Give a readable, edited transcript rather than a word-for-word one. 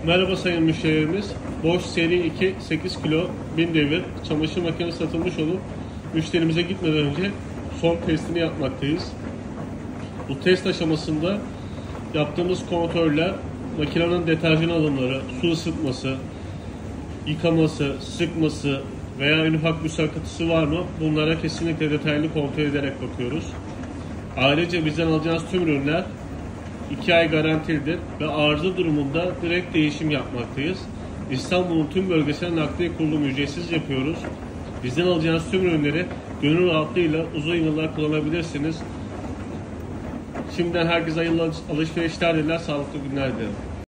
Merhaba sayın müşterilerimiz. Bosch seri 2 8 kilo 1000 devir çamaşır makinesi satılmış olup müşterimize gitmeden önce son testini yapmaktayız. Bu test aşamasında yaptığımız kontroller makinenin deterjan alımları, su ısıtması, yıkaması, sıkması veya en ufak bir sarkıtısı var mı? Bunlara kesinlikle detaylı kontrol ederek bakıyoruz. Ayrıca bizden alacağınız tüm ürünler 2 ay garantilidir ve arıza durumunda direkt değişim yapmaktayız. İstanbul'un tüm bölgesine nakliye kurulumu ücretsiz yapıyoruz. Bizden alacağınız tüm ürünleri gönül rahatlığıyla uzun yıllar kullanabilirsiniz. Şimdiden herkese hayırlı alışverişler diler, sağlıklı günler dilerim.